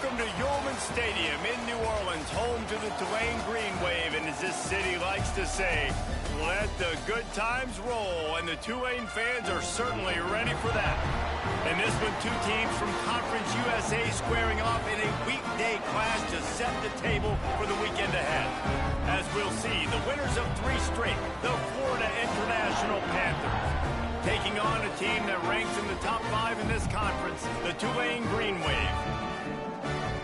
Welcome to Yulman Stadium in New Orleans, home to the Tulane Green Wave, and as this city likes to say, let the good times roll, and the Tulane fans are certainly ready for that. And this one, two teams from Conference USA squaring off in a weekday clash to set the table for the weekend ahead. As we'll see, the winners of 3 straight, the Florida International Panthers, taking on a team that ranks in the top 5 in this conference, the Tulane Green Wave.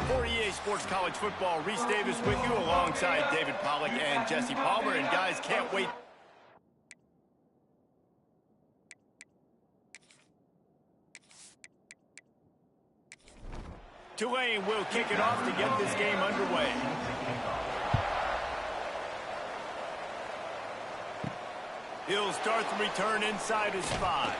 For EA Sports College Football, Reese Davis with you alongside David Pollack and Jesse Palmer. And guys, can't wait. Tulane will kick it off to get this game underway. He'll start the return inside his 5.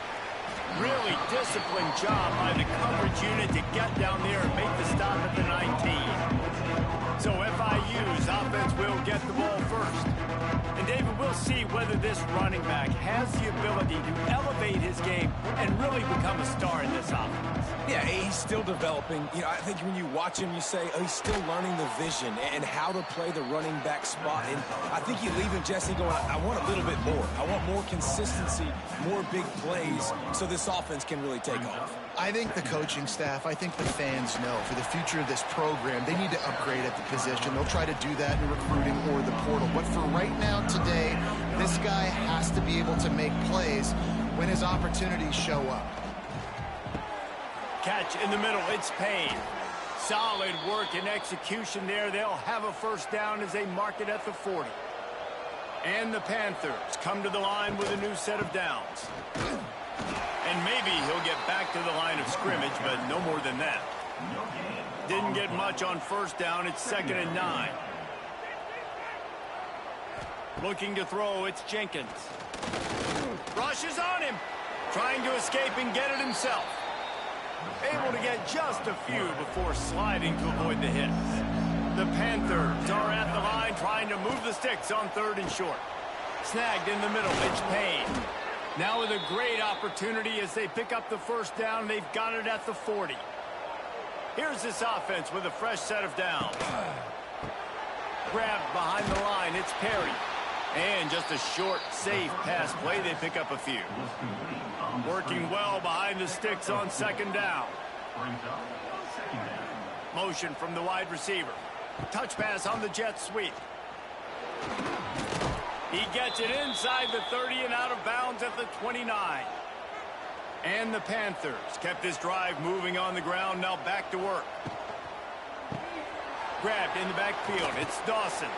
Really disciplined job by the coverage unit to get down there and make the stop at the 19. So FIU's offense will get the ball first. And David, we'll see whether this running back has the ability to elevate his game and really become a star in this offense. Yeah, he's still developing. You know, I think when you watch him, you say, oh, he's still learning the vision and how to play the running back spot. And I think you leave him, Jesse, going, I want a little bit more. I want more consistency, more big plays, so this offense can really take off. I think the coaching staff, I think the fans know for the future of this program, they need to upgrade at the position. They'll try to do that in recruiting or the portal. But for right now, today, this guy has to be able to make plays when his opportunities show up. Catch in the middle, it's Payne. Solid work and execution there. They'll have a first down as they mark it at the 40. And the Panthers come to the line with a new set of downs. And maybe he'll get back to the line of scrimmage, but no more than that. Didn't get much on first down. It's 2nd and 9. Looking to throw, it's Jenkins. Rushes on him. Trying to escape and get it himself. Able to get just a few before sliding to avoid the hits. The Panthers are at the line trying to move the sticks on 3rd and short. Snagged in the middle, it's Payne. Now with a great opportunity as they pick up the first down, they've got it at the 40. Here's this offense with a fresh set of downs. Grabbed behind the line, it's Perry. And just a short, safe pass play, they pick up a few. Working well behind the sticks on 2nd down. Motion from the wide receiver. Touch pass on the jet sweep. He gets it inside the 30 and out of bounds at the 29. And the Panthers kept this drive moving on the ground, now back to work. Grabbed in the backfield, it's Dawson.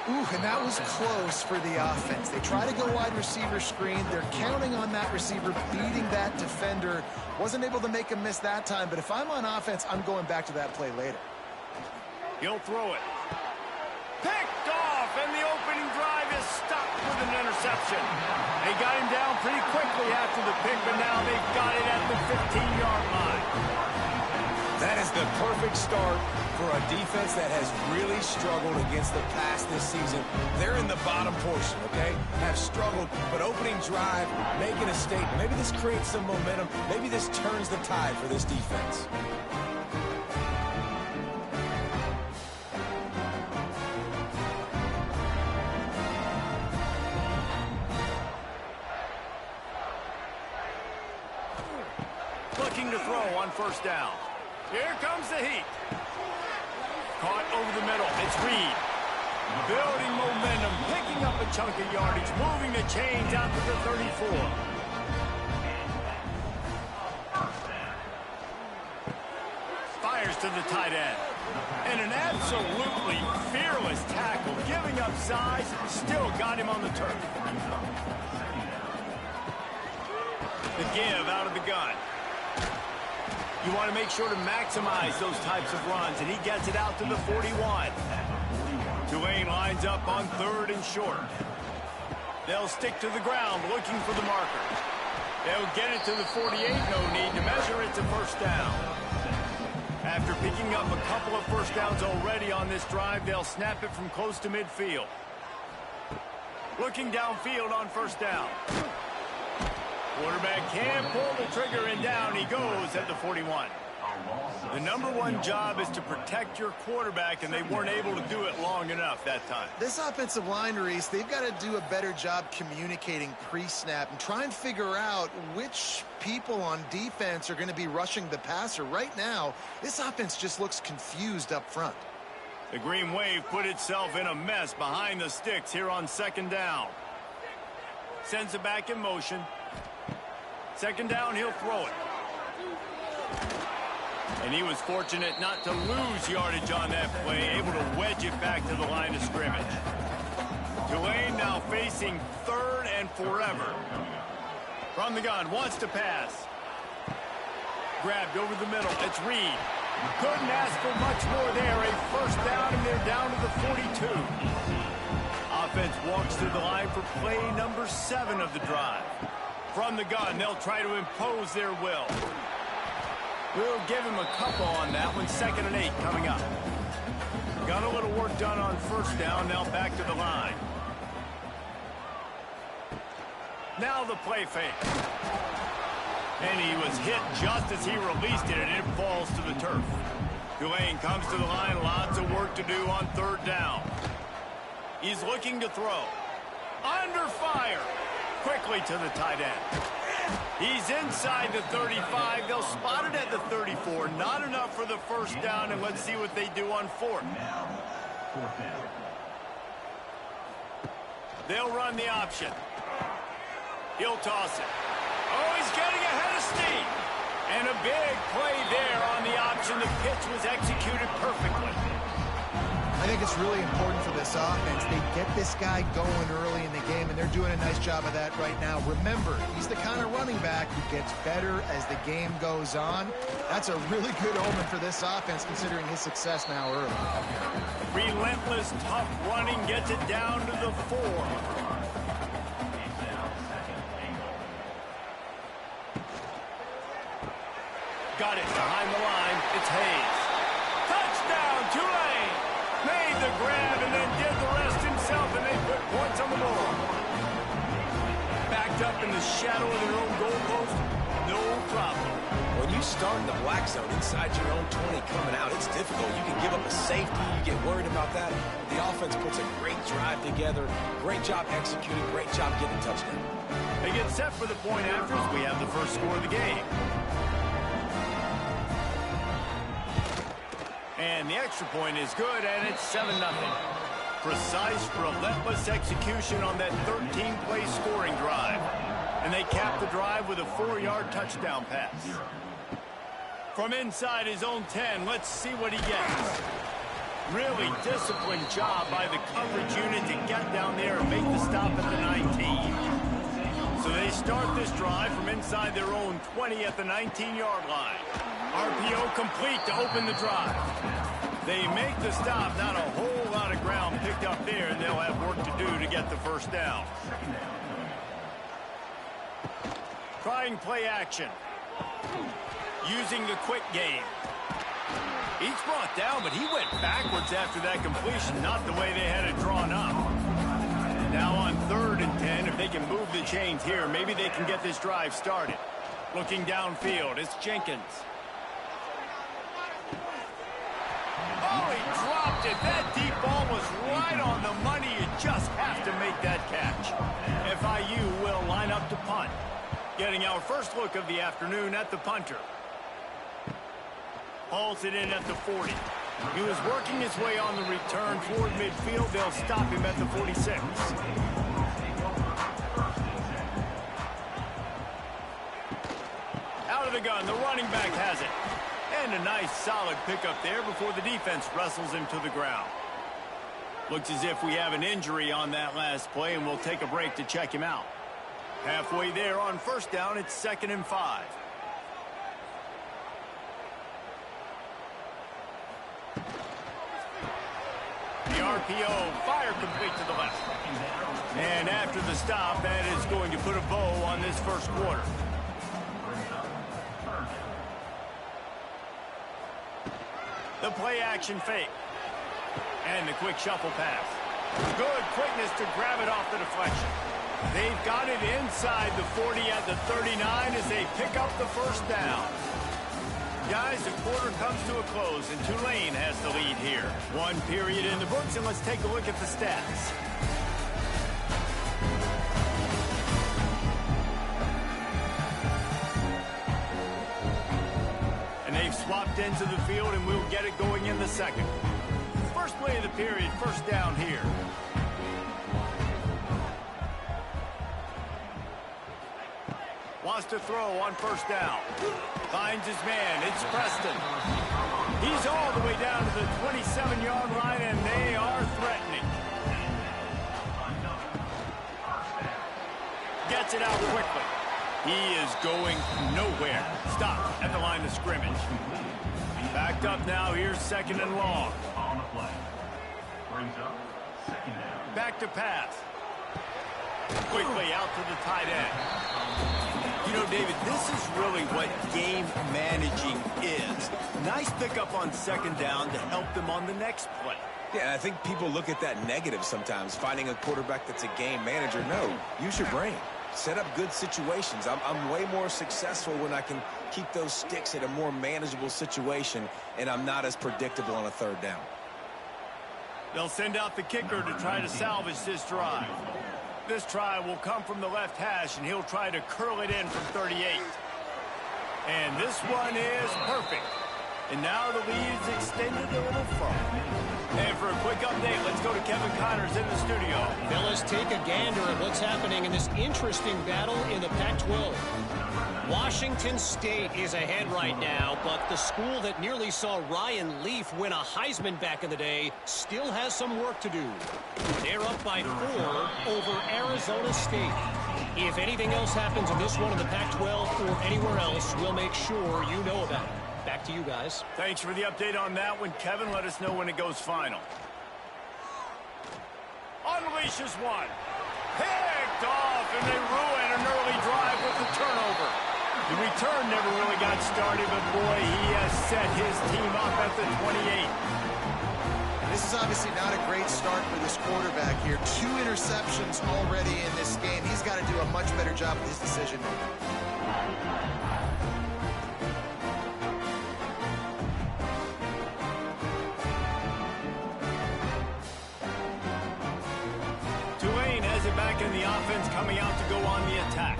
Ooh, and that was close for the offense. They try to go wide receiver screen. They're counting on that receiver beating that defender. Wasn't able to make him miss that time, but if I'm on offense, I'm going back to that play later. He'll throw it. Picked off, and the opening drive is stopped with an interception. They got him down pretty quickly after the pick, but now they've got it at the 15-yard line. That is the perfect start for a defense that has really struggled against the pass this season. They're in the bottom portion, okay? Have struggled, but opening drive, making a statement. Maybe this creates some momentum. Maybe this turns the tide for this defense. Looking to throw on first down. Here comes the heat. Caught over the middle. It's Reed. Building momentum, picking up a chunk of yardage, moving the chains out to the 34. Fires to the tight end. And an absolutely fearless tackle, giving up size, still got him on the turf. The give out of the gun. You want to make sure to maximize those types of runs, and he gets it out to the 41. Tulane lines up on 3rd and short. They'll stick to the ground looking for the marker. They'll get it to the 48, no need to measure. It's a first down. After picking up a couple of first downs already on this drive, they'll snap it from close to midfield. Looking downfield on first down. Quarterback can't pull the trigger, and down he goes at the 41. The #1 job is to protect your quarterback, and they weren't able to do it long enough that time. This offensive line, Reese, they've got to do a better job communicating pre-snap and try and figure out which people on defense are going to be rushing the passer. Right now, this offense just looks confused up front. The Green Wave put itself in a mess behind the sticks here on 2nd down. Sends it back in motion. 2nd down, he'll throw it. And he was fortunate not to lose yardage on that play, able to wedge it back to the line of scrimmage. Tulane now facing 3rd and forever. From the gun, wants to pass. Grabbed over the middle, it's Reed. Couldn't ask for much more there. A 1st down, and they're down to the 42. Offense walks to the line for play number 7 of the drive. From the gun, they'll try to impose their will. We'll give him a couple on that one. 2nd and 8 coming up. Got a little work done on 1st down. Now back to the line. Now the play fake. And he was hit just as he released it, and it falls to the turf. Tulane comes to the line. Lots of work to do on 3rd down. He's looking to throw. Under fire. Quickly to the tight end. He's inside the 35. They'll spot it at the 34. Not enough for the 1st down, and let's see what they do on 4th. They'll run the option. He'll toss it. Oh, he's getting ahead of steam. And a big play there on the option. The pitch was executed perfectly. I think it's really important for this offense. They get this guy going early in the game, and they're doing a nice job of that right now. Remember, he's the kind of running back who gets better as the game goes on. That's a really good omen for this offense, considering his success now early. Relentless, tough running gets it down to the 4. Got it behind the line. It's Hayes. Touchdown, Tulane! Made the grab and then did the rest himself, and they put points on the board. Backed up in the shadow of their own goal post, no problem. When you start in the black zone inside your own 20 coming out, it's difficult. You can give up a safety. You get worried about that. The offense puts a great drive together. Great job executing. Great job getting a touchdown. They get set for the point after as we have the first score of the game. And the extra point is good, and it's 7-0. Precise, relentless execution on that 13-play scoring drive. And they cap the drive with a 4-yard touchdown pass. From inside his own 10, let's see what he gets. Really disciplined job by the coverage unit to get down there and make the stop at the 19. So they start this drive from inside their own 20 at the 19-yard line. RPO complete to open the drive. They make the stop, not a whole lot of ground picked up there, and they'll have work to do to get the 1st down. Trying play action. Using the quick game. He's brought down, but he went backwards after that completion, not the way they had it drawn up. Now on 3rd and 10, if they can move the chains here, maybe they can get this drive started. Looking downfield, it's Jenkins. Oh, he dropped it. That deep ball was right on the money. You just have to make that catch. FIU will line up to punt. Getting our first look of the afternoon at the punter. Hauls it in at the 40. He was working his way on the return toward midfield. They'll stop him at the 46. Out of the gun, the running back has it. And a nice solid pickup there before the defense wrestles him to the ground. Looks as if we have an injury on that last play, and we'll take a break to check him out. Halfway there on 1st down, it's 2nd and 5. The RPO, fire complete to the left. And after the stop, that is going to put a bow on this 1st quarter. The play action fake. And the quick shuffle pass. Good quickness to grab it off the deflection. They've got it inside the 40 at the 39 as they pick up the 1st down. Guys, the quarter comes to a close, and Tulane has the lead here. One period in the books, and let's take a look at the stats. And they've swapped into the field, and we'll get it going in the second. First play of the period, first down here. Wants to throw on first down. Finds his man. It's Preston. He's all the way down to the 27-yard line, and they are threatening. Gets it out quickly. He is going nowhere. Stop at the line of scrimmage. Backed up now. Here's second and long. Back to pass. Quickly out to the tight end. You know, David, this is really what game managing is. Nice pickup on second down to help them on the next play. Yeah, I think people look at that negative sometimes, finding a quarterback that's a game manager. No, use your brain. Set up good situations. I'm way more successful when I can keep those sticks at a more manageable situation, and I'm not as predictable on a third down. They'll send out the kicker to try to salvage this drive. This try will come from the left hash, and he'll try to curl it in from 38. And this one is perfect. And now the lead is extended a little further. And for a quick update, let's go to Kevin Connors in the studio. Fellas, take a gander at what's happening in this interesting battle in the Pac-12. Washington State is ahead right now, but the school that nearly saw Ryan Leaf win a Heisman back in the day still has some work to do. They're up by 4 over Arizona State. If anything else happens in this one in the Pac-12 or anywhere else, we'll make sure you know about it. Back to you guys. Thanks for the update on that one, Kevin. Let us know when it goes final. Unleashes one. Picked off, and they ruin an early drive with the turnover. The return never really got started, but boy, he has set his team up at the 28. This is obviously not a great start for this quarterback here. 2 interceptions already in this game. He's got to do a much better job with his decision. Tulane has it back in the offense, coming out to go on the attack.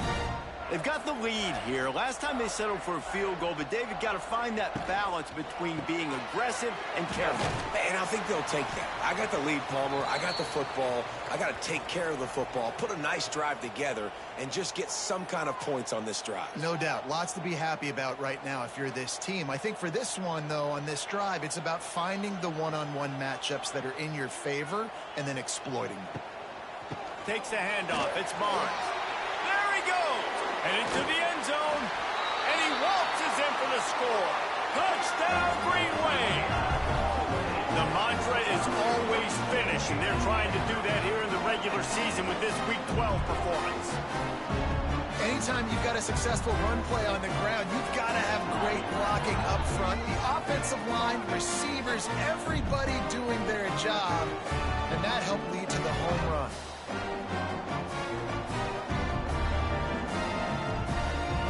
They've got the lead here. Last time they settled for a field goal, but David got to find that balance between being aggressive and careful. And I think they'll take that. I got the lead, Palmer. I got the football. I got to take care of the football, put a nice drive together, and just get some kind of points on this drive. No doubt. Lots to be happy about right now if you're this team. I think for this one, though, on this drive, it's about finding the one-on-one matchups that are in your favor and then exploiting them. Takes the handoff. It's Barnes. There he goes. And into the end zone. And he waltzes in for the score. Touchdown, Green Wave. The mantra is always finish, and they're trying to do that here in the regular season with this Week 12 performance. Anytime you've got a successful run play on the ground, you've got to have great blocking up front. The offensive line, receivers, everybody doing their job. And that helped lead to the home run.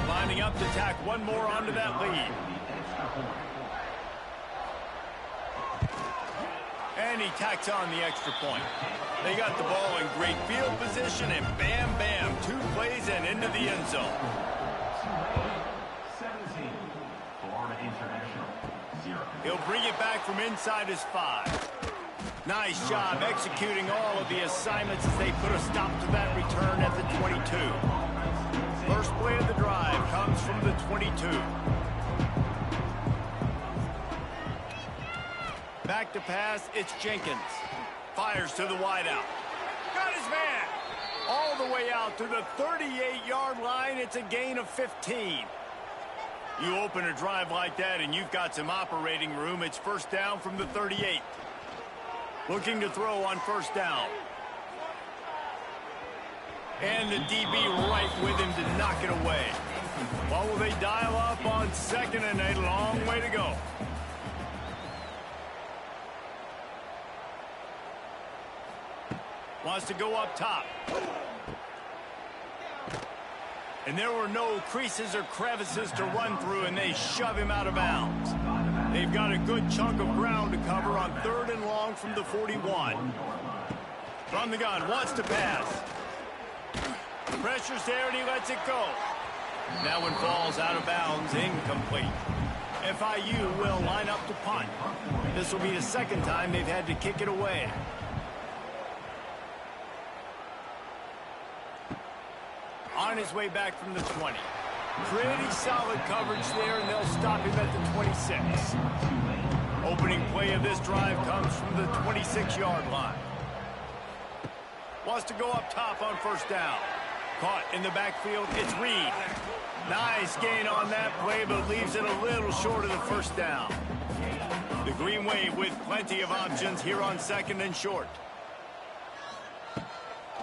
Lining up to tack one more onto that lead. And he tacks on the extra point. They got the ball in great field position, and bam, bam, 2 plays and into the end zone. 17, Florida International, 0. He'll bring it back from inside his 5. Nice job executing all of the assignments as they put a stop to that return at the 22. First play of the drive comes from the 22. Back to pass, it's Jenkins. Fires to the wideout. Got his man. All the way out to the 38-yard line. It's a gain of 15. You open a drive like that and you've got some operating room. It's first down from the 38. Looking to throw on first down. And the DB right with him to knock it away. What will they dial up on second, and a long way to go. Wants to go up top. And there were no creases or crevices to run through, and they shove him out of bounds. They've got a good chunk of ground to cover on 3rd and long from the 41. From the gun, wants to pass. Pressure's there, and he lets it go. That one falls out of bounds, incomplete. FIU will line up to punt. This will be the second time they've had to kick it away. On his way back from the 20. Pretty solid coverage there, and they'll stop him at the 26. Opening play of this drive comes from the 26-yard line. Wants to go up top on 1st down. Caught in the backfield, it's Reed. Nice gain on that play, but leaves it a little short of the 1st down. The Green Wave with plenty of options here on 2nd and short.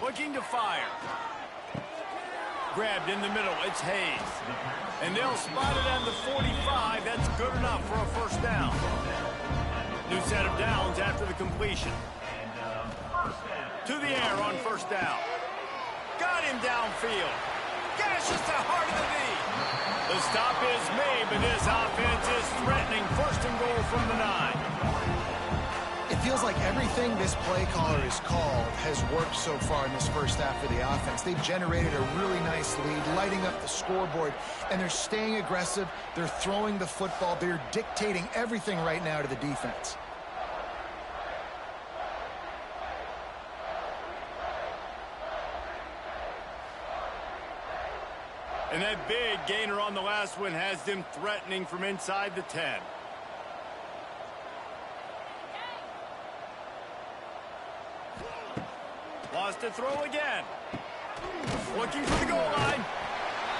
Looking to fire. Grabbed in the middle, it's Hayes. And they'll spot it at the 45. That's good enough for a 1st down. New set of downs after the completion. To the air on 1st down. Got him downfield. Gashes the heart of the knee. The stop is made, but this offense is threatening 1st and goal from the 9. It feels like everything this play caller has called has worked so far in this first half of the offense. They've generated a really nice lead, lighting up the scoreboard, and they're staying aggressive. They're throwing the football. They're dictating everything right now to the defense. And that big gainer on the last one has them threatening from inside the 10. Wants to throw again. Looking for the goal line.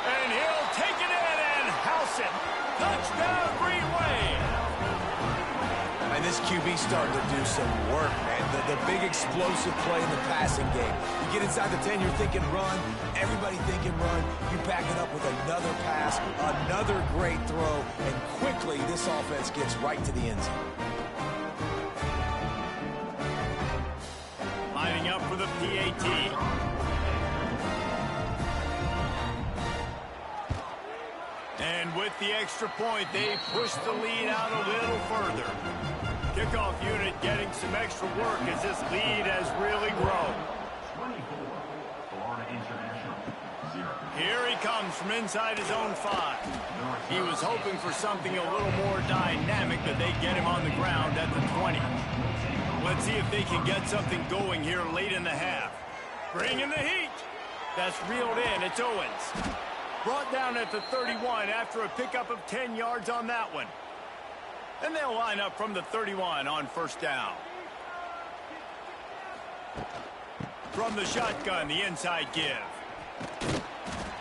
And he'll take it in and house it. Touchdown, Green Wave. And this QB starting to do some work, man. The big explosive play in the passing game. You get inside the 10, you're thinking run. Everybody thinking run. You back it up with another pass, another great throw, and quickly this offense gets right to the end zone. Lining up for the PAT. And with the extra point, they push the lead out a little further. Kickoff unit getting some extra work as this lead has really grown. 24, Florida International, 0. Here he comes from inside his own 5. He was hoping for something a little more dynamic, but they get him on the ground at the 20. Let's see if they can get something going here late in the half. Bringing the heat. That's reeled in. It's Owens. Brought down at the 31 after a pickup of 10 yards on that one. And they'll line up from the 31 on 1st down. From the shotgun, the inside give.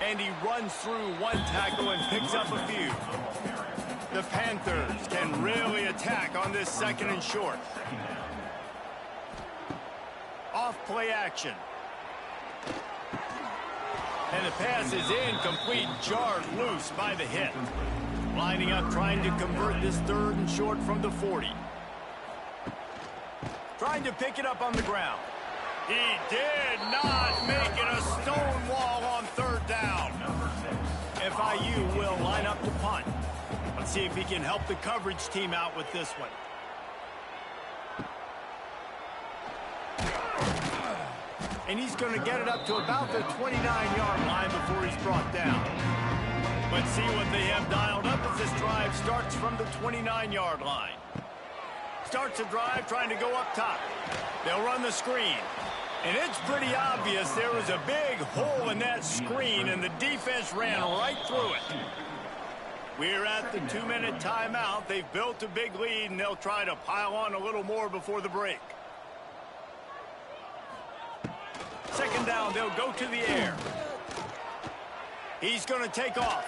And he runs through one tackle and picks up a few. The Panthers can really attack on this 2nd and short. Off play action. And the pass is incomplete, jarred loose by the hit. Lining up, trying to convert this 3rd and short from the 40. Trying to pick it up on the ground. He did not make it a stone wall on 3rd down. FIU will line up to punt. Let's see if he can help the coverage team out with this one. And he's going to get it up to about the 29-yard line before he's brought down. Let's see what they have dialed up as this drive starts from the 29-yard line. Starts a drive trying to go up top. They'll run the screen. And it's pretty obvious there was a big hole in that screen, and the defense ran right through it. We're at the 2-minute timeout. They've built a big lead, and they'll try to pile on a little more before the break. 2nd down, they'll go to the air. He's going to take off.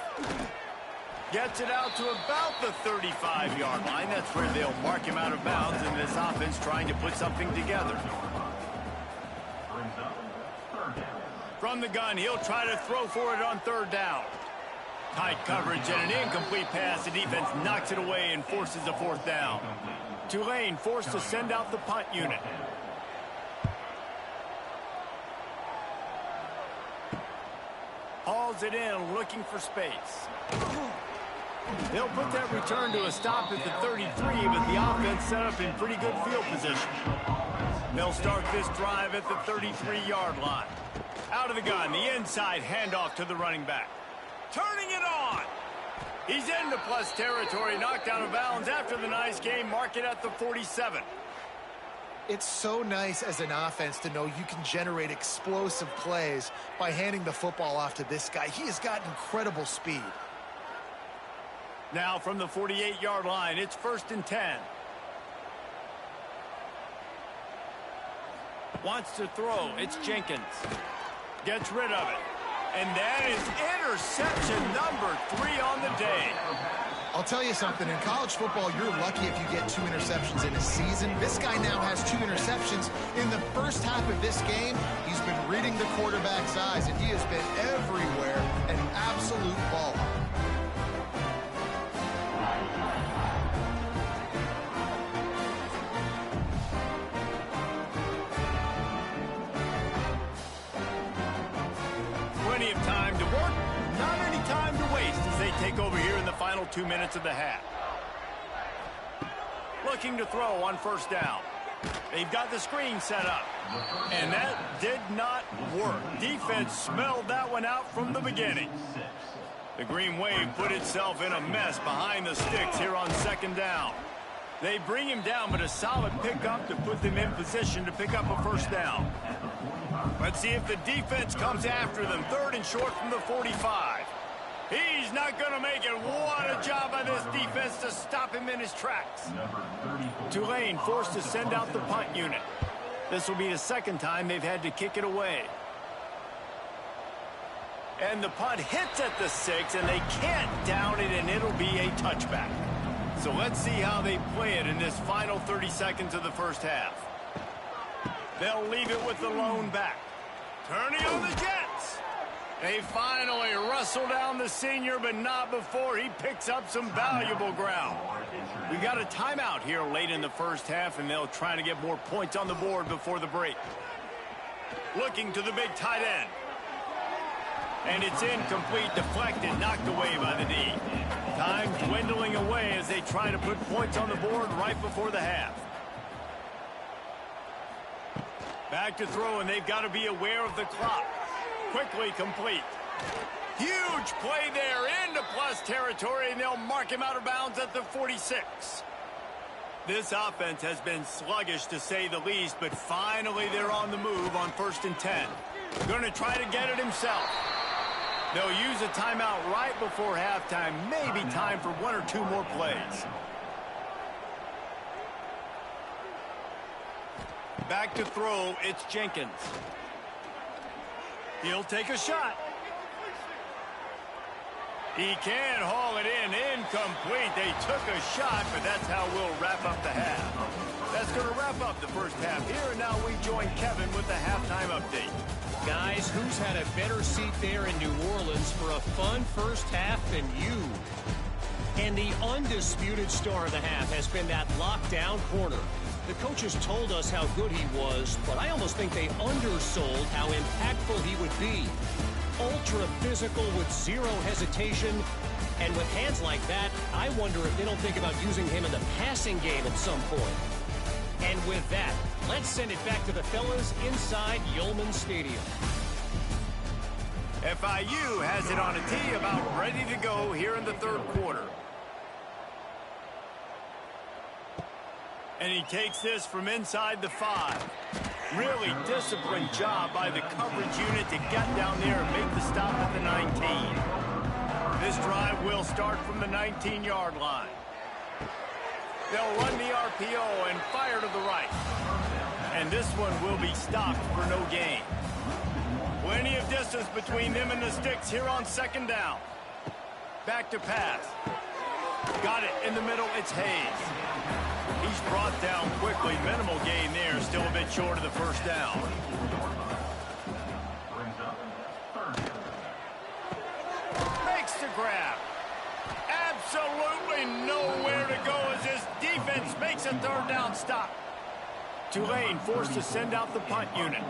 Gets it out to about the 35-yard line. That's where they'll mark him out of bounds, and this offense trying to put something together. From the gun, he'll try to throw for it on 3rd down. Tight coverage and an incomplete pass. The defense knocks it away and forces a 4th down. Tulane forced to send out the punt unit. Hauled dials it in, looking for space. They'll put that return to a stop at the 33, but the offense set up in pretty good field position. They'll start this drive at the 33-yard line. Out of the gun, the inside handoff to the running back. Turning it on. He's into plus territory, knocked out of bounds after the nice game, mark it at the 47. It's so nice as an offense to know you can generate explosive plays by handing the football off to this guy. He has got incredible speed. Now from the 48-yard line, it's 1st and 10. Wants to throw. It's Jenkins. Gets rid of it. And that is interception number 3 on the day. I'll tell you something. In college football, you're lucky if you get 2 interceptions in a season. This guy now has 2 interceptions. In the first half of this game, he's been reading the quarterback's eyes, and he has been everywhere, an absolute ball. Plenty of time to work, not any time to waste as they take over here in the final 2 minutes of the half. Looking to throw on 1st down. They've got the screen set up. And that did not work. Defense smelled that one out from the beginning. The Green Wave put itself in a mess behind the sticks here on 2nd down. They bring him down, but a solid pickup to put them in position to pick up a 1st down. Let's see if the defense comes after them. 3rd and short from the 45. He's not going to make it. What a job by this defense to stop him in his tracks. Tulane forced to send out the punt unit. This will be the 2nd time they've had to kick it away. And the punt hits at the 6, and they can't down it, and it'll be a touchback. So let's see how they play it in this final 30 seconds of the first half. They'll leave it with the lone back. Turning on the Jets. They finally wrestle down the senior, but not before he picks up some valuable ground. We got a timeout here late in the first half, and they'll try to get more points on the board before the break. Looking to the big tight end. And it's incomplete, deflected, knocked away by the D. Time dwindling away as they try to put points on the board right before the half. Back to throw, and they've got to be aware of the clock. Quickly complete. Huge play there into plus territory, and they'll mark him out of bounds at the 46. This offense has been sluggish, to say the least, but finally they're on the move on 1st and 10. Going to try to get it himself. They'll use a timeout right before halftime. Maybe time for 1 or 2 more plays. Back to throw, it's Jenkins. He'll take a shot. He can haul it in, incomplete. They took a shot, but that's how we'll wrap up the half. That's going to wrap up the first half here, and now we join Kevin with the halftime update. Guys, who's had a better seat there in New Orleans for a fun first half than you? And the undisputed star of the half has been that lockdown corner. The coaches told us how good he was, but I almost think they undersold how impactful he would be. Ultra physical with 0 hesitation. And with hands like that, I wonder if they don't think about using him in the passing game at some point. And with that, let's send it back to the fellas inside Yulman Stadium. FIU has it on a tee, about ready to go here in the 3rd quarter. And he takes this from inside the 5. Really disciplined job by the coverage unit to get down there and make the stop at the 19. This drive will start from the 19-yard line. They'll run the RPO and fire to the right. And this one will be stopped for no gain. Plenty of distance between them and the sticks here on 2nd down. Back to pass. Got it in the middle, it's Hayes. He's brought down quickly. Minimal gain there. Still a bit short of the 1st down. Makes the grab. Absolutely nowhere to go as this defense makes a 3rd down stop. Tulane forced to send out the punt unit.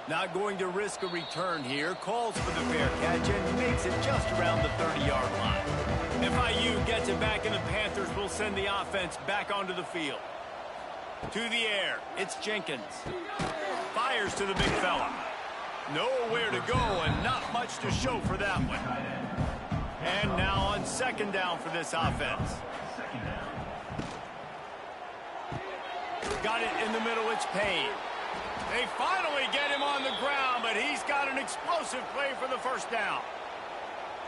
Not going to risk a return here. Calls for the fair catch and makes it just around the 30-yard line. FIU gets it back, and the Panthers will send the offense back onto the field. To the air, it's Jenkins. Fires to the big fella. Nowhere to go and not much to show for that one. And now on second down for this offense. Got it in the middle, it's Payne. They finally get him on the ground, but he's got an explosive play for the first down.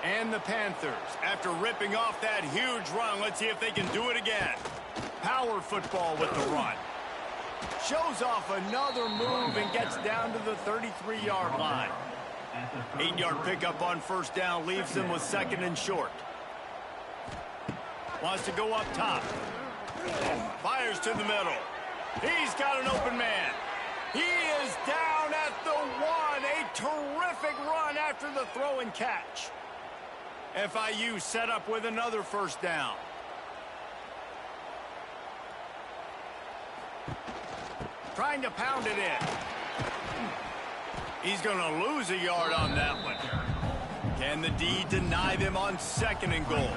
And the Panthers, after ripping off that huge run, let's see if they can do it again. Power football with the run. Shows off another move and gets down to the 33-yard line. 8-yard pickup on first down leaves them with second and short. Wants to go up top. Fires to the middle. He's got an open man. He is down at the 1. A terrific run after the throw and catch. FIU set up with another first down. Trying to pound it in. He's going to lose a yard on that one. Can the D deny them on second and goal?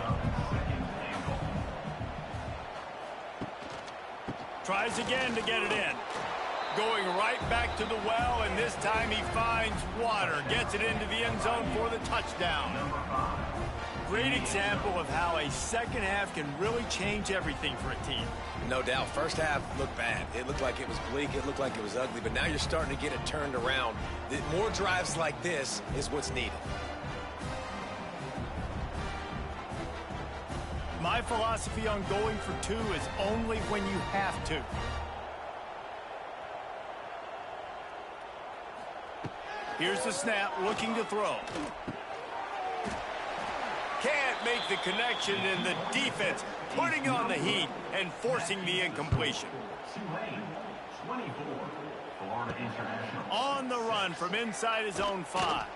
Tries again to get it in. Going right back to the well, and this time he finds water. Gets it into the end zone for the touchdown. Great example of how a second half can really change everything for a team. No doubt. First half looked bad. It looked like it was bleak. It looked like it was ugly. But now you're starting to get it turned around. More drives like this is what's needed. My philosophy on going for 2 is only when you have to. Here's the snap, looking to throw. Can't make the connection, and the defense putting on the heat and forcing the incompletion. Tulane, 24, Florida International. On the run from inside his own 5.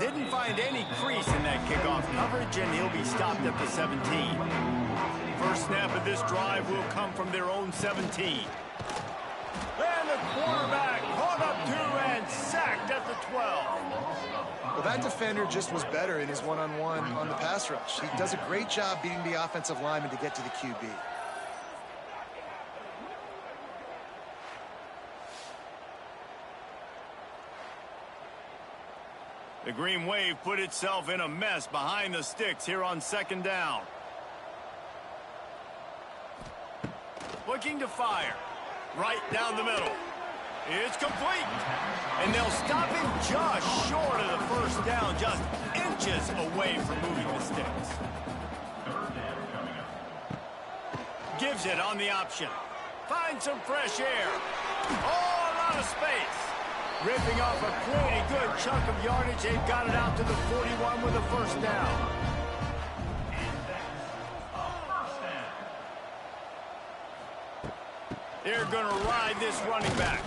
Didn't find any crease in that kickoff coverage, and he'll be stopped at the 17. First snap of this drive will come from their own 17. And the quarterback caught up 2 and sacked at the 12. Well, that defender just was better in his one-on-one on the pass rush. He does a great job beating the offensive lineman to get to the QB. The Green Wave put itself in a mess behind the sticks here on second down. Looking to fire. Right down the middle. It's complete. And they'll stop him just short of the first down, just inches away from moving the sticks. Gives it on the option. Finds some fresh air. Oh, a lot of space. Ripping off a pretty good chunk of yardage. They've got it out to the 41 with a first down. They're going to ride this running back.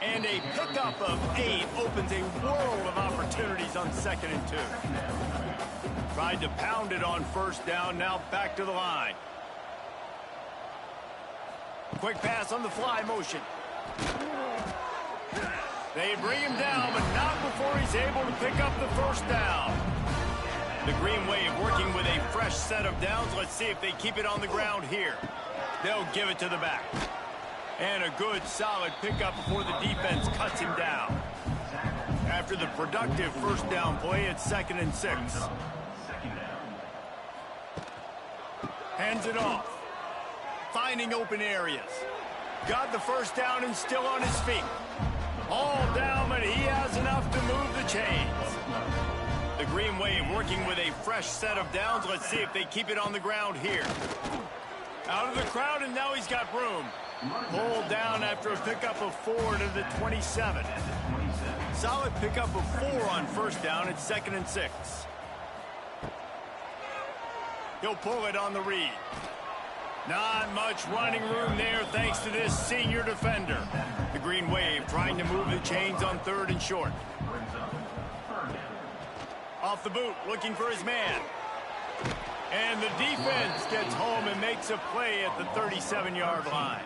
And a pickup of 8 opens a world of opportunities on second and 2. Tried to pound it on first down, now back to the line. Quick pass on the fly motion. They bring him down, but not before he's able to pick up the first down. The Green Wave working with a fresh set of downs. Let's see if they keep it on the ground here. They'll give it to the back. And a good, solid pickup before the defense cuts him down. After the productive first down play, it's second and 6. Hands it off. Finding open areas. Got the first down and still on his feet. All down, but he has enough to move the chains. The Green Wave working with a fresh set of downs. Let's see if they keep it on the ground here. Out of the crowd, and now he's got room. Pulled down after a pickup of 4 to the 27. Solid pickup of 4 on first down. It's second and 6. He'll pull it on the read. Not much running room there thanks to this senior defender. The Green Wave trying to move the chains on third and short. Off the boot, looking for his man. And the defense gets home and makes a play at the 37-yard line.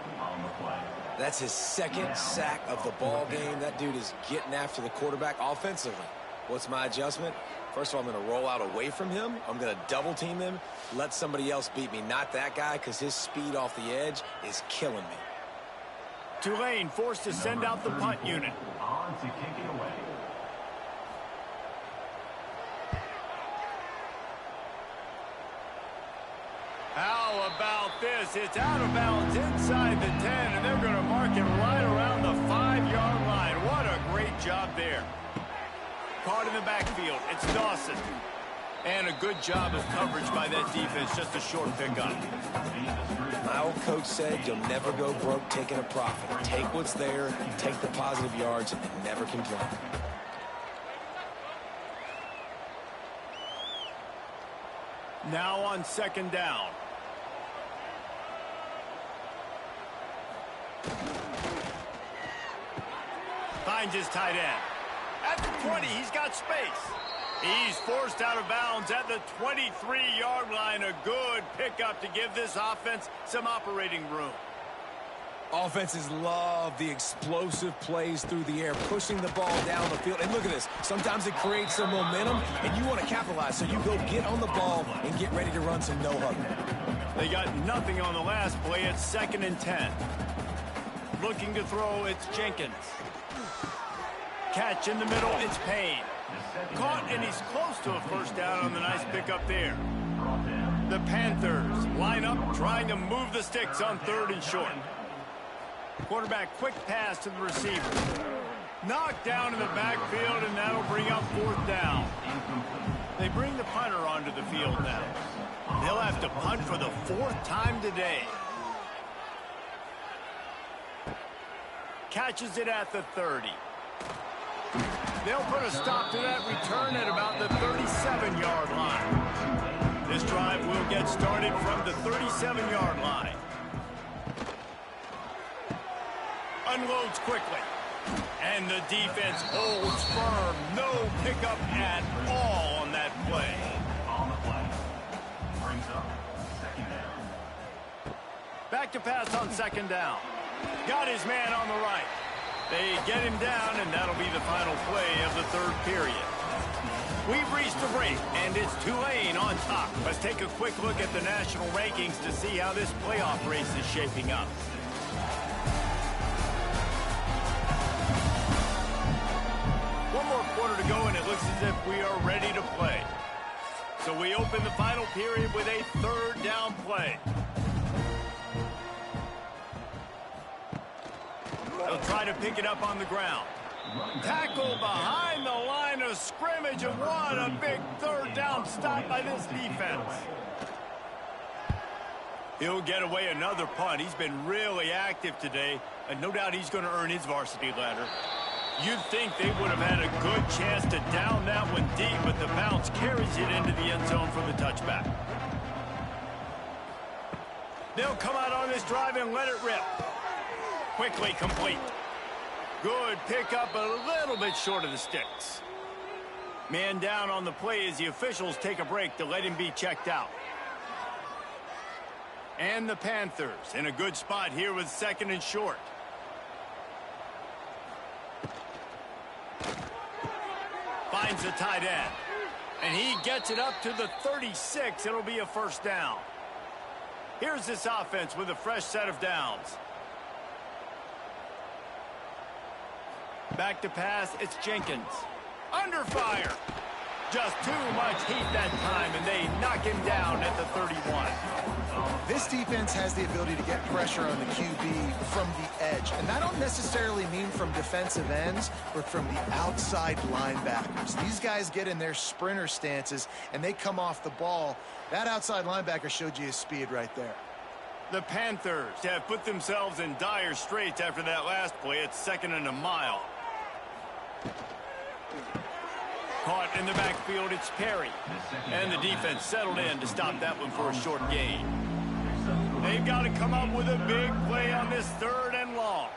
That's his second sack of the ball game. That dude is getting after the quarterback offensively. What's my adjustment? First of all, I'm going to roll out away from him. I'm going to double team him, let somebody else beat me. Not that guy, because his speed off the edge is killing me. Tulane forced to send out the punt unit. On to kick it away. How about this? It's out of bounds inside the 10, and they're going to mark it right around the 5-yard line. What a great job there. Caught in the backfield. It's Dawson. And a good job of coverage by that defense. Just a short pickup. My old coach said you'll never go broke taking a profit. Take what's there, take the positive yards, and never complain. Now on second down. Finds his tight end. At the 20, he's got space. He's forced out of bounds at the 23-yard line. A good pickup to give this offense some operating room. Offenses love the explosive plays through the air, pushing the ball down the field. And look at this. Sometimes it creates some momentum, and you want to capitalize. So you go get on the ball and get ready to run some no-huddle. They got nothing on the last play. It's 2nd and 10. Looking to throw, it's Jenkins. Catch in the middle, it's Payne. Caught, and he's close to a first down on the nice pickup there. The Panthers line up, trying to move the sticks on 3rd and short. Quarterback quick pass to the receiver. Knocked down in the backfield, and that'll bring up 4th down. They bring the punter onto the field now. They'll have to punt for the 4th time today. Catches it at the 30. They'll put a stop to that return at about the 37-yard line. This drive will get started from the 37-yard line. Unloads quickly. And the defense holds firm. No pickup at all on that play. On the play. Brings up 2nd down. Back to pass on 2nd down. Got his man on the right. They get him down, and that'll be the final play of the 3rd period. We've reached the break, and it's Tulane on top. Let's take a quick look at the national rankings to see how this playoff race is shaping up. One more quarter to go, and it looks as if we are ready to play. So we open the final period with a 3rd down play. They'll try to pick it up on the ground. Tackle behind the line of scrimmage, and what a big 3rd down stop by this defense. He'll get away another punt. He's been really active today, and no doubt he's going to earn his varsity ladder. You'd think they would have had a good chance to down that one deep, but the bounce carries it into the end zone for the touchback. They'll come out on this drive and let it rip. Quickly complete. Good pickup, a little bit short of the sticks. Man down on the play as the officials take a break to let him be checked out. And the Panthers in a good spot here with 2nd and short. Finds the tight end. And he gets it up to the 36. It'll be a 1st down. Here's this offense with a fresh set of downs. Back to pass, it's Jenkins. Under fire. Just too much heat that time, and they knock him down at the 31. This defense has the ability to get pressure on the QB from the edge. And that don't necessarily mean from defensive ends, but from the outside linebackers. These guys get in their sprinter stances, and they come off the ball. That outside linebacker showed you his speed right there. The Panthers have put themselves in dire straits after that last play. It's 2nd and a mile. Caught in the backfield, it's Perry. And the defense settled in to stop that one for a short gain. They've got to come up with a big play on this 3rd and long.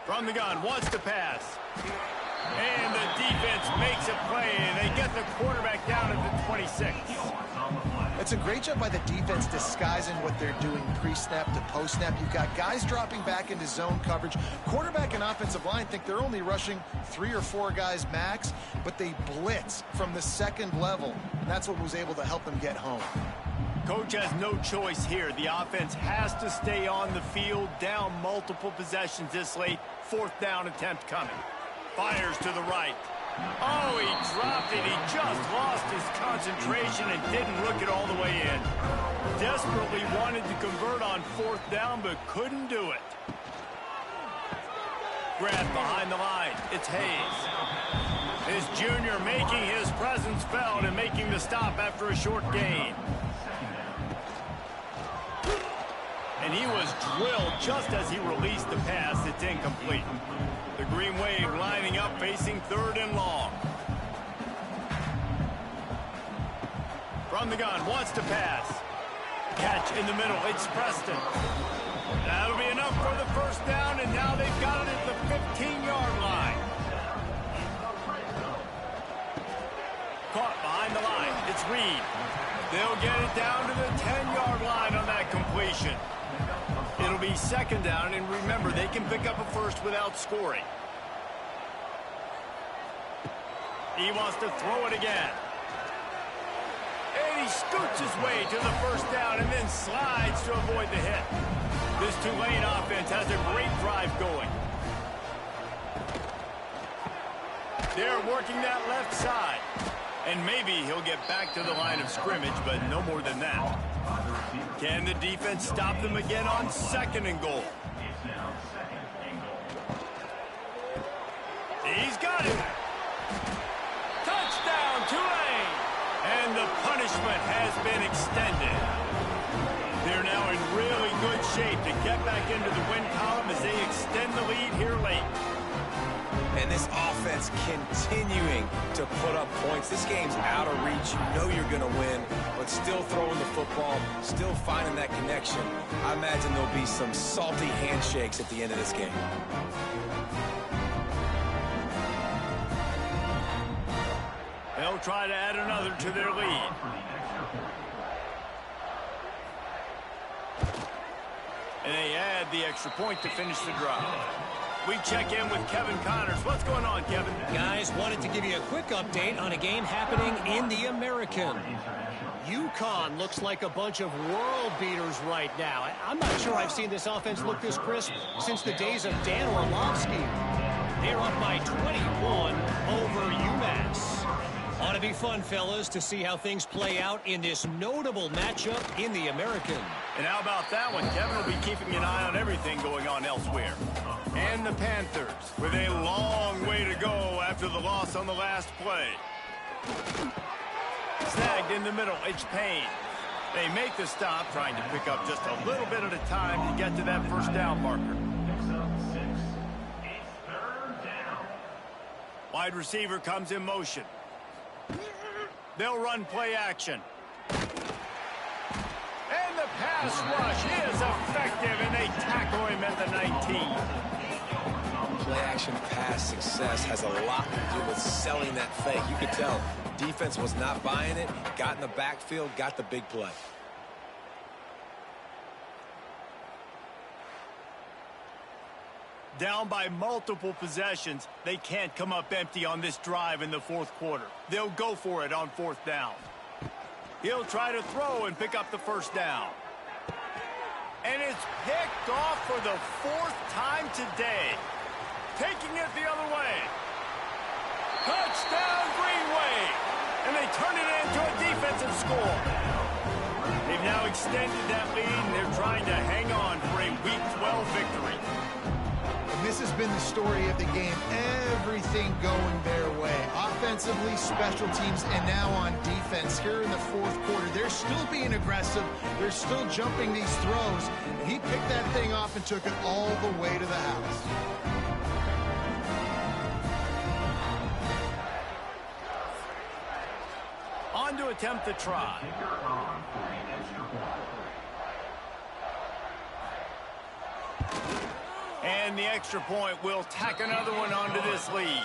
From the gun, wants to pass. And the defense makes a play, and they get the quarterback down at the 26. It's a great job by the defense disguising what they're doing pre-snap to post-snap. You've got guys dropping back into zone coverage. Quarterback and offensive line think they're only rushing 3 or 4 guys max, but they blitz from the second level. And that's what was able to help them get home. Coach has no choice here. The offense has to stay on the field, down multiple possessions this late. 4th down attempt coming. Fires to the right. Oh, he dropped it. He just lost his concentration and didn't look it all the way in. Desperately wanted to convert on 4th down, but couldn't do it. Grab behind the line. It's Hayes. His junior making his presence felt and making the stop after a short gain. And he was drilled just as he released the pass. It's incomplete. The Green Wave lining up, facing 3rd and long. From the gun, wants to pass. Catch in the middle, it's Preston. That'll be enough for the 1st down, and now they've got it at the 15-yard line. Caught behind the line, it's Reed. They'll get it down to the 10-yard line on that completion. It'll be 2nd down, and remember, they can pick up a first without scoring. He wants to throw it again. And he scoots his way to the 1st down and then slides to avoid the hit. This Tulane offense has a great drive going. They're working that left side. And maybe he'll get back to the line of scrimmage, but no more than that. Can the defense stop them again on 2nd and goal? He's got it. Touchdown, Tulane. And the punishment has been extended. They're now in really good shape to get back into the win column as they extend the lead here late. And this offense continuing to put up points. This game's out of reach. You know you're going to win, but still throwing the football, still finding that connection. I imagine there'll be some salty handshakes at the end of this game. They'll try to add another to their lead. And they add the extra point to finish the drive. We check in with Kevin Connors. What's going on, Kevin? Guys, wanted to give you a quick update on a game happening in the American. UConn looks like a bunch of world beaters right now. I'm not sure I've seen this offense look this crisp since the days of Dan Orlovsky. They're up by 21 over UMass. Ought to be fun, fellas, to see how things play out in this notable matchup in the American. And how about that one? Kevin will be keeping an eye on everything going on elsewhere. And the Panthers, with a long way to go after the loss on the last play. Snagged in the middle, it's Payne. They make the stop, trying to pick up just a little bit at a time to get to that 1st down marker. Wide receiver comes in motion. They'll run play action. And the pass rush is effective, and they tackle him at the 19. Play action pass success has a lot to do with selling that fake. You could tell defense was not buying it, got in the backfield, got the big play. Down by multiple possessions, they can't come up empty on this drive in the 4th quarter. They'll go for it on 4th down. He'll try to throw and pick up the 1st down. And it's picked off for the 4th time today. Taking it the other way. Touchdown, Green Wave! And they turn it into a defensive score. They've now extended that lead, and they're trying to hang on for a Week 12 victory. And this has been the story of the game. Everything going their way. Offensively, special teams, and now on defense. Here in the 4th quarter, they're still being aggressive. They're still jumping these throws. And he picked that thing off and took it all the way to the house. On to attempt the try. And the extra point will tack another one onto this lead.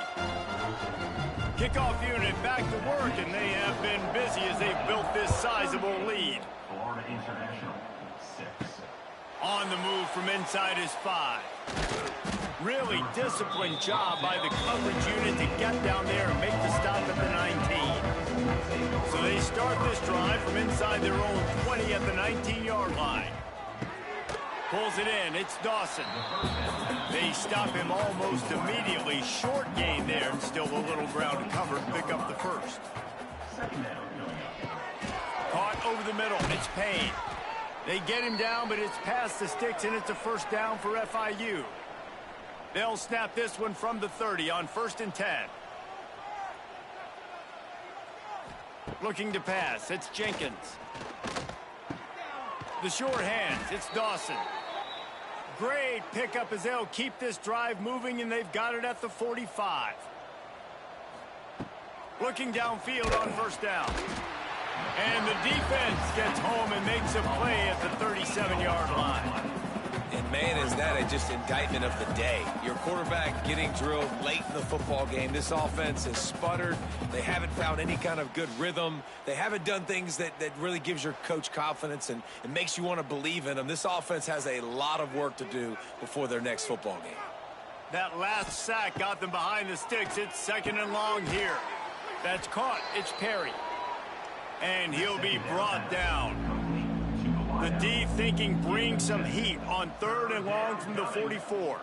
Kickoff unit back to work, and they have been busy as they've built this sizable lead. Florida International, 6. On the move from inside is 5. Really disciplined job by the coverage unit to get down there and make the stop at the 19. So they start this drive from inside their own 20 at the 19-yard line. Pulls it in. It's Dawson. They stop him almost immediately. Short gain there, and still a little ground to cover to pick up the first. Caught over the middle. It's Payne. They get him down, but it's past the sticks, and it's a first down for FIU. They'll snap this one from the 30 on 1st and 10. Looking to pass. It's Jenkins. The short hands. It's Dawson. Great pickup as they'll keep this drive moving, and they've got it at the 45. Looking downfield on 1st down. And the defense gets home and makes a play at the 37-yard line. And man, is that just indictment of the day. Your quarterback getting drilled late in the football game. This offense has sputtered. They haven't found any kind of good rhythm. They haven't done things that really gives your coach confidence and makes you want to believe in them. This offense has a lot of work to do before their next football game. That last sack got them behind the sticks. It's 2nd and long here. That's caught. It's Perry. And he'll be brought down. The D thinking bring some heat on 3rd and long from the 44.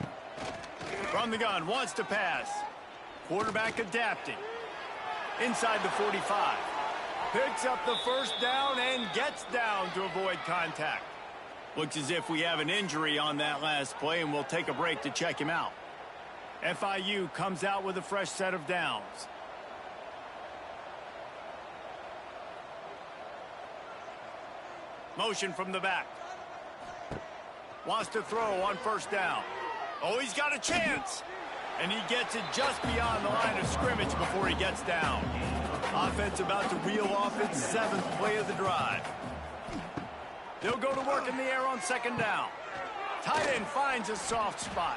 From the gun, wants to pass. Quarterback adapting. Inside the 45. Picks up the first down and gets down to avoid contact. Looks as if we have an injury on that last play, and we'll take a break to check him out. FIU comes out with a fresh set of downs. Motion from the back. Wants to throw on 1st down. Oh, he's got a chance. And he gets it just beyond the line of scrimmage before he gets down. Offense about to reel off its 7th play of the drive. They'll go to work in the air on 2nd down. Tight end finds a soft spot.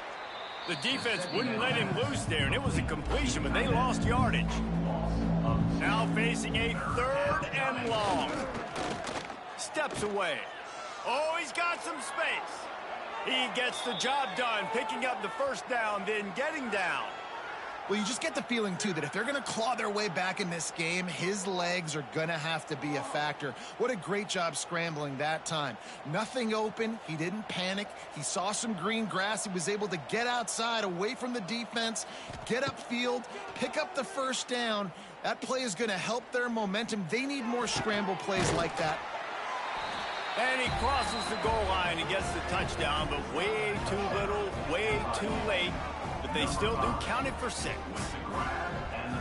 The defense wouldn't let him loose there, and it was a completion, but they lost yardage. Now facing a 3rd and long. Steps away. Oh, he's got some space. He gets the job done, picking up the first down, then getting down. Well, you just get the feeling, too, that if they're going to claw their way back in this game, his legs are going to have to be a factor. What a great job scrambling that time. Nothing open. He didn't panic. He saw some green grass. He was able to get outside, away from the defense, get upfield, pick up the first down. That play is going to help their momentum. They need more scramble plays like that. And he crosses the goal line and gets the touchdown, but way too little, way too late. But they still do count it for 6.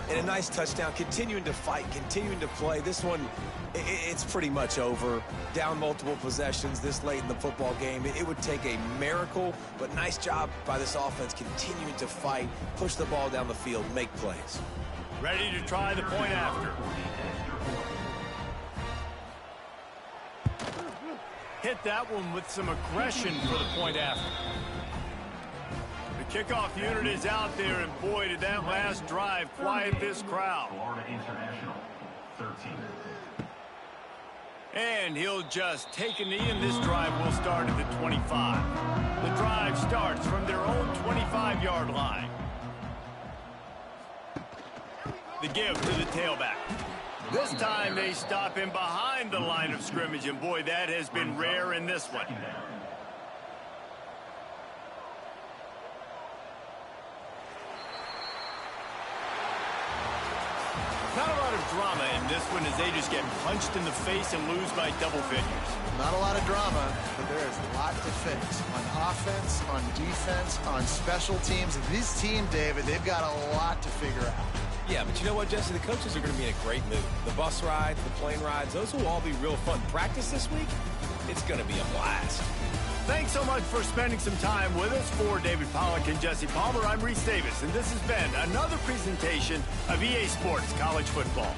And a nice touchdown, continuing to fight, continuing to play. This one, it's pretty much over. Down multiple possessions this late in the football game. It would take a miracle, but nice job by this offense continuing to fight, push the ball down the field, make plays. Ready to try the point after. Hit that one with some aggression for the point after. The kickoff unit is out there, and boy, did that last drive quiet this crowd. Florida International, 13. And he'll just take a knee, and this drive will start at the 25. The drive starts from their own 25-yard line. The give to the tailback. This time they stop him behind the line of scrimmage, and boy, that has been rare in this one. Not a lot of drama in this one as they just get punched in the face and lose by double figures. Not a lot of drama, but there is a lot to fix. On offense, on defense, on special teams. This team, David, they've got a lot to figure out. Yeah, but you know what, Jesse? The coaches are going to be in a great mood. The bus rides, the plane rides, those will all be real fun. Practice this week, it's going to be a blast. Thanks so much for spending some time with us. For David Pollack and Jesse Palmer, I'm Reese Davis, and this has been another presentation of EA Sports College Football.